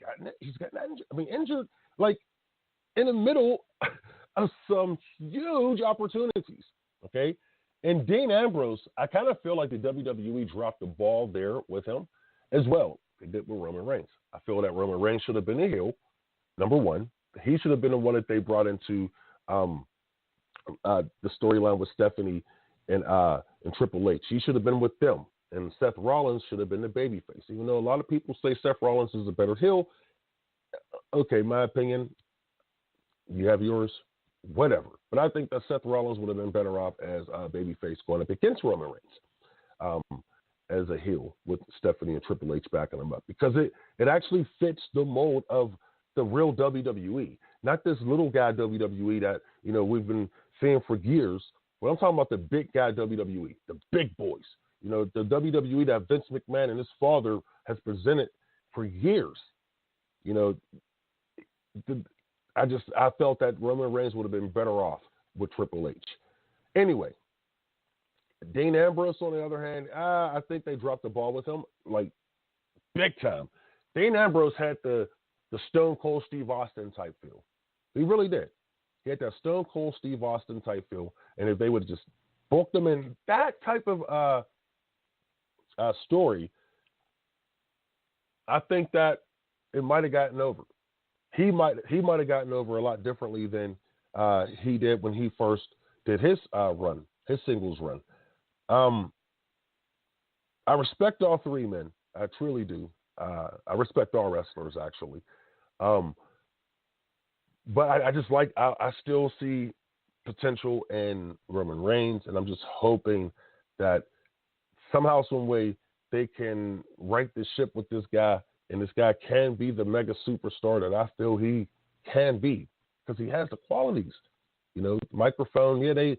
injured, like in the middle of some huge opportunities. Okay. And Dean Ambrose, I kind of feel like the WWE dropped the ball there with him as well. They did with Roman Reigns. I feel that Roman Reigns should have been a heel, number one. He should have been the one that they brought into the storyline with Stephanie and Triple H. He should have been with them. And Seth Rollins should have been the babyface. Even though a lot of people say Seth Rollins is a better heel, okay, my opinion, you have yours, whatever. But I think that Seth Rollins would have been better off as a babyface going up against Roman Reigns as a heel with Stephanie and Triple H backing him up, because it actually fits the mold of the real WWE, not this little guy WWE that we've been seeing for years. But I'm talking about the big guy WWE, the big boys. The WWE that Vince McMahon and his father has presented for years. I felt that Roman Reigns would have been better off with Triple H. Anyway, Dean Ambrose, on the other hand, I think they dropped the ball with him, like, big time. Dean Ambrose had the Stone Cold Steve Austin type feel. He really did. He had that Stone Cold Steve Austin type feel, and if they would have just booked him in that type of story, I think that it might have gotten over. He might have gotten over a lot differently than he did when he first did his singles run. I respect all three men. I truly do. I respect all wrestlers, actually. But I still see potential in Roman Reigns, and I'm just hoping that somehow, some way, they can right the ship with this guy, and this guy can be the mega superstar that I feel he can be, because he has the qualities. Microphone,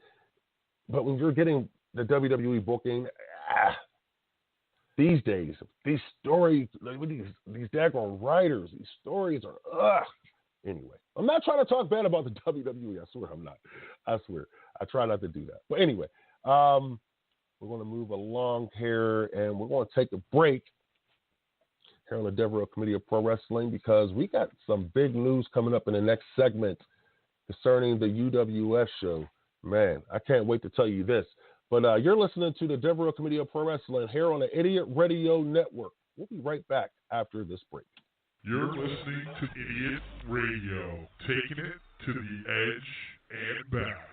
but when you're getting the WWE booking, these days, these stories, these daggone writers, these stories are, Anyway, I'm not trying to talk bad about the WWE. I swear I'm not. I swear. I try not to do that. But anyway, we're going to move along here, and we're going to take a break here on the Devereux Committee of Pro Wrestling, because we got some big news coming up in the next segment concerning the UWF show. Man, I can't wait to tell you this. But you're listening to the Devereux Committee of Pro Wrestling here on the Idiot Radio Network. We'll be right back after this break. You're listening to Idiot Radio, taking it to the edge and back.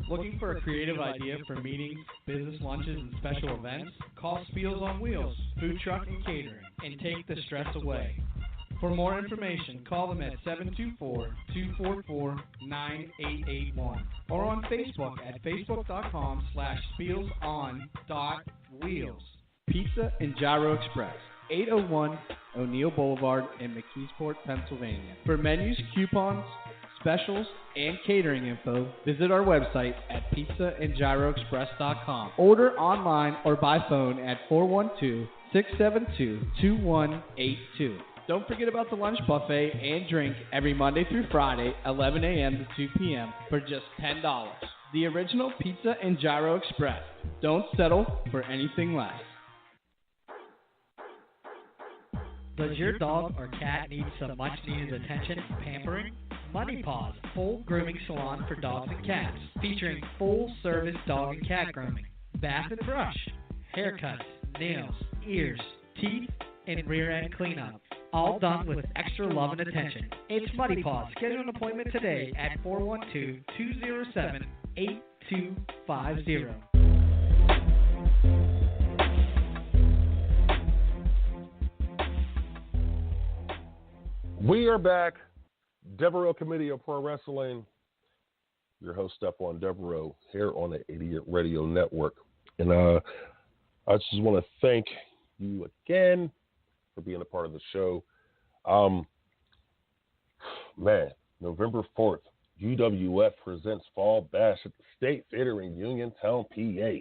Looking for a creative idea for meetings, business lunches, and special events? Call Spiels on Wheels, food truck and catering, and take the stress away. For more information, call them at 724-244-9881 or on Facebook at facebook.com/spielson.wheels. Pizza and Gyro Express, 801 O'Neill Boulevard in McKeesport, Pennsylvania. For menus, coupons, specials, and catering info, visit our website at pizzaandgyroexpress.com. Order online or by phone at 412-672-2182. Don't forget about the lunch buffet and drink every Monday through Friday, 11 a.m. to 2 p.m. for just $10. The original Pizza and Gyro Express. Don't settle for anything less. Does your dog or cat need some much-needed attention and pampering? Money Paws, full grooming salon for dogs and cats, featuring full-service dog and cat grooming, bath and brush, haircuts, nails, ears, teeth, and rear-end cleanup. All done with extra love and attention. It's Money Paws. Schedule an appointment today at 412-207-8250. We are back. Devereux Committee of Pro Wrestling. Your host, Stephon Devereux, here on the Idiot Radio Network. And I just want to thank you again for being a part of the show. November 4th, UWF presents Fall Bash at the State Theater in Uniontown, PA.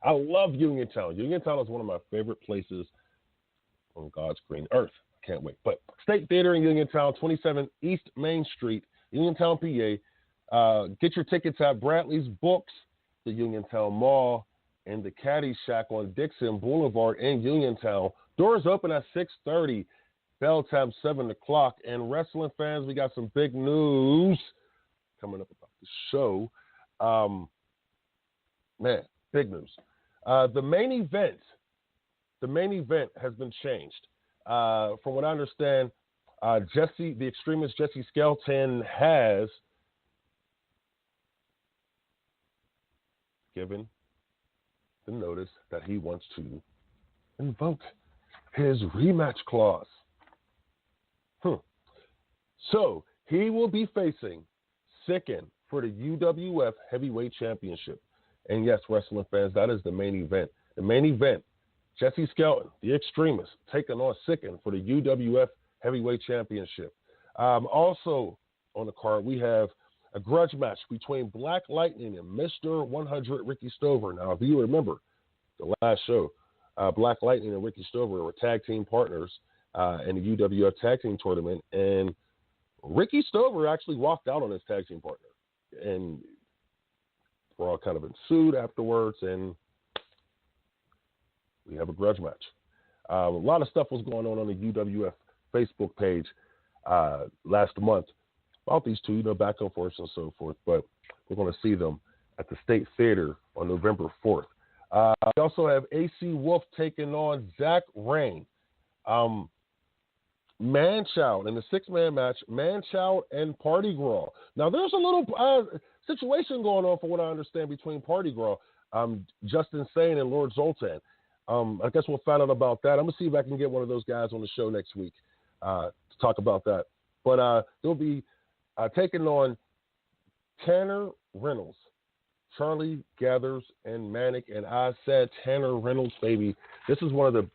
I love Uniontown. Uniontown is one of my favorite places on God's green earth. Can't wait. But State Theater in Uniontown, 27 East Main Street, Uniontown, PA. Get your tickets at Bradley's Books, the Uniontown Mall, and the Caddy Shack on Dixon Boulevard in Uniontown. Doors open at 6:30. Bell time 7 o'clock. And wrestling fans, we got some big news coming up about the show. Big news. The main event has been changed. From what I understand, the extremist Jesse Skelton has given the notice that he wants to invoke his rematch clause. So he will be facing Sicken for the UWF Heavyweight Championship. And yes, wrestling fans, that is the main event. The main event, Jesse Skelton, the extremist, taking on Sicken for the UWF Heavyweight Championship. Also on the card, we have a grudge match between Black Lightning and Mr. 100 Ricky Stover. Now, if you remember the last show, Black Lightning and Ricky Stover were tag team partners in the UWF Tag Team Tournament, and Ricky Stover actually walked out on his tag team partner, and we're all kind of ensued afterwards, and we have a grudge match. A lot of stuff was going on the UWF Facebook page last month about these two, back and forth and so forth, but we're going to see them at the State Theater on November 4th. We also have AC Wolf taking on Zach Rain. Man-Child in the six-man match, Man-Child and Party Girl. Now, there's a little situation going on, from what I understand, between Party Girl, Justin Sane, and Lord Zoltan. I guess we'll find out about that. I'm going to see if I can get one of those guys on the show next week to talk about that. But they'll be taking on Tanner Reynolds, Charlie Gathers, and Manic. And I said Tanner Reynolds, baby. This is one of the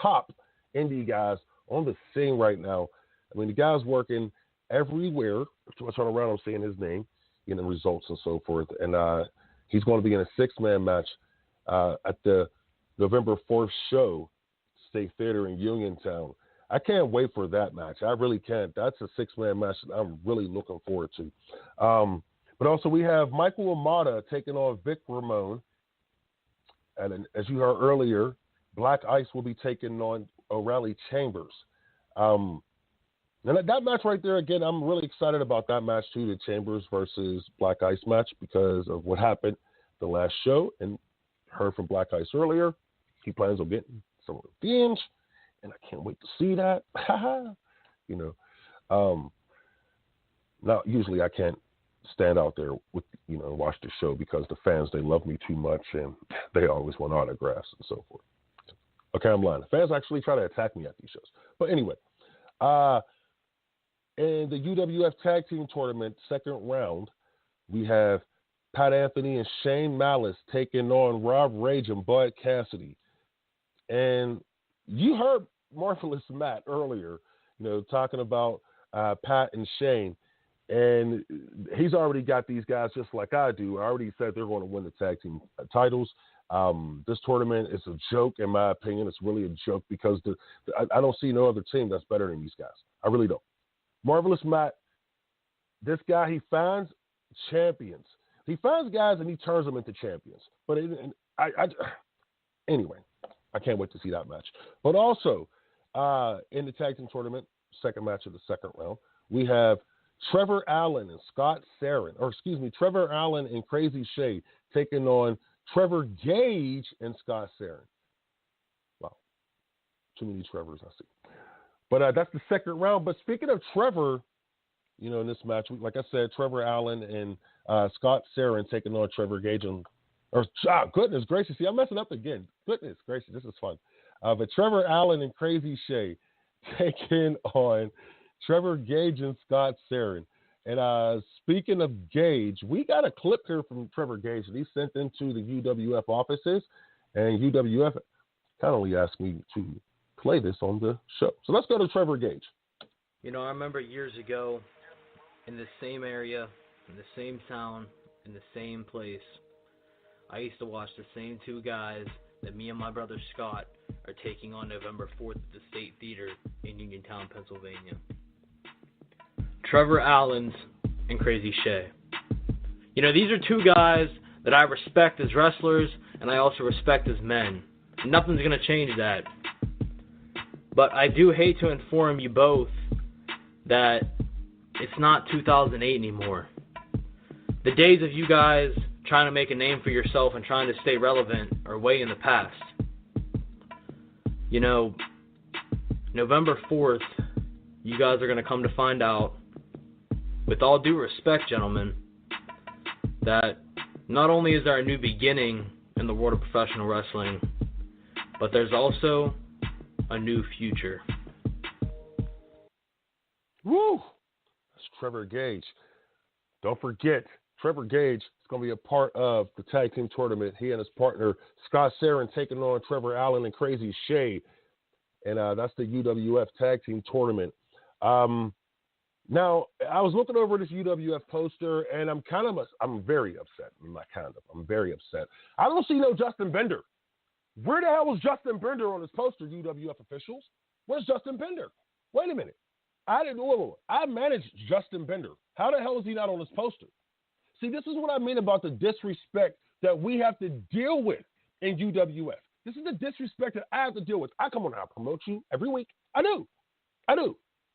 top indie guys on the scene right now. I mean, the guy's working everywhere. I turn around, I'm seeing his name, getting results and so forth. And he's going to be in a six-man match at the November 4th show, State Theater in Uniontown. I can't wait for that match. I really can't. That's a six-man match that I'm really looking forward to. But also we have Michael Amata taking on Vic Ramone. And as you heard earlier, Black Ice will be taking on O'Reilly Chambers. And that match right there, again, I'm really excited about that match too, the Chambers versus Black Ice match, because of what happened the last show. And heard from Black Ice earlier, he plans on getting some revenge, and I can't wait to see that. Now usually I can't stand out there with and watch the show, because the fans, they love me too much and they always want autographs and so forth. Okay, I'm lying. The fans actually try to attack me at these shows. But anyway, in the UWF Tag Team Tournament second round, we have Pat Anthony and Shane Malice taking on Rob Rage and Bud Cassidy. And you heard Marvelous Matt earlier, talking about Pat and Shane. And he's already got these guys just like I do. I already said they're going to win the tag team titles. This tournament is a joke, in my opinion. It's really a joke because I don't see no other team that's better than these guys. I really don't. Marvelous Matt, this guy, he finds champions. He finds guys and he turns them into champions. But anyway, I can't wait to see that match. But also, in the tag team tournament, second match of the second round, we have Trevor Allen and Trevor Allen and Crazy Shay taking on Trevor Gage and Scott Sarin. Wow. Too many Trevors, I see. But that's the second round. But speaking of Trevor, in this match, like I said, Trevor Allen and Scott Sarin taking on Trevor Gage. Goodness gracious. See, I'm messing up again. Goodness gracious. This is fun. But Trevor Allen and Crazy Shay taking on Trevor Gage and Scott Sarin. And speaking of Gage, we got a clip here from Trevor Gage that he sent into the UWF offices, and UWF kindly asked me to play this on the show. So let's go to Trevor Gage. I remember years ago in the same area, in the same town, in the same place, I used to watch the same two guys that me and my brother Scott are taking on November 4th at the State Theater in Uniontown, Pennsylvania. Trevor Allen and Crazy Shay. These are two guys that I respect as wrestlers, and I also respect as men. Nothing's going to change that. But I do hate to inform you both that it's not 2008 anymore. The days of you guys trying to make a name for yourself and trying to stay relevant are way in the past. November 4th, you guys are going to come to find out, with all due respect, gentlemen, that not only is there a new beginning in the world of professional wrestling, but there's also a new future. Woo! That's Trevor Gage. Don't forget, Trevor Gage is going to be a part of the tag team tournament. He and his partner, Scott Sarin, taking on Trevor Allen and Crazy Shay. And that's the UWF tag team tournament. Now, I was looking over this UWF poster, and I'm very upset. I'm very upset. I don't see no Justin Bender. Where the hell was Justin Bender on this poster, UWF officials? Where's Justin Bender? Wait a minute. I managed Justin Bender. How the hell is he not on this poster? See, this is what I mean about the disrespect that we have to deal with in UWF. This is the disrespect that I have to deal with. I come on and I promote you every week. I do.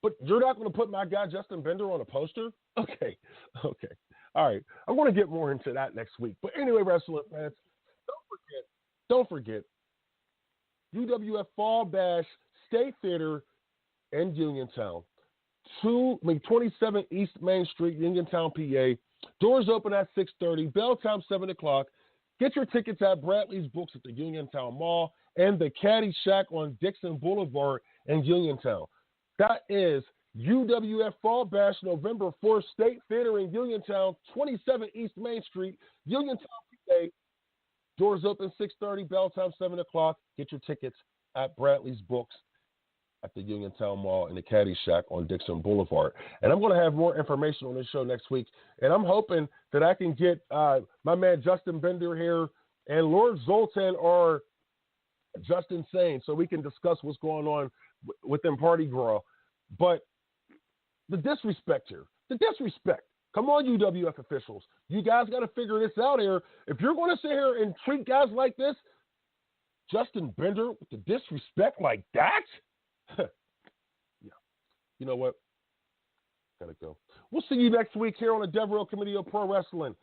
But you're not going to put my guy Justin Bender on a poster? Okay. All right. I'm going to get more into that next week. But anyway, wrestling fans, don't forget, UWF Fall Bash State Theater in Uniontown. 27 East Main Street, Uniontown, PA. Doors open at 6:30. Bell time 7 o'clock. Get your tickets at Bradley's Books at the Uniontown Mall and the Caddy Shack on Dixon Boulevard in Uniontown. That is UWF Fall Bash, November 4th, State Theater in Uniontown, 27 East Main Street, Uniontown, PA. Doors open 6:30, bell time 7 o'clock. Get your tickets at Bradley's Books at the Uniontown Mall and the Caddy Shack on Dixon Boulevard. And I'm going to have more information on this show next week. And I'm hoping that I can get my man Justin Bender here and Lord Zoltan or Justin Sane so we can discuss what's going on with them Party Girl. But the disrespect here, Come on, UWF officials. You guys got to figure this out here. If you're going to sit here and treat guys like this, Justin Bender with the disrespect like that? Yeah. You know what? Gotta go. We'll see you next week here on the Devereux Committee of Pro Wrestling.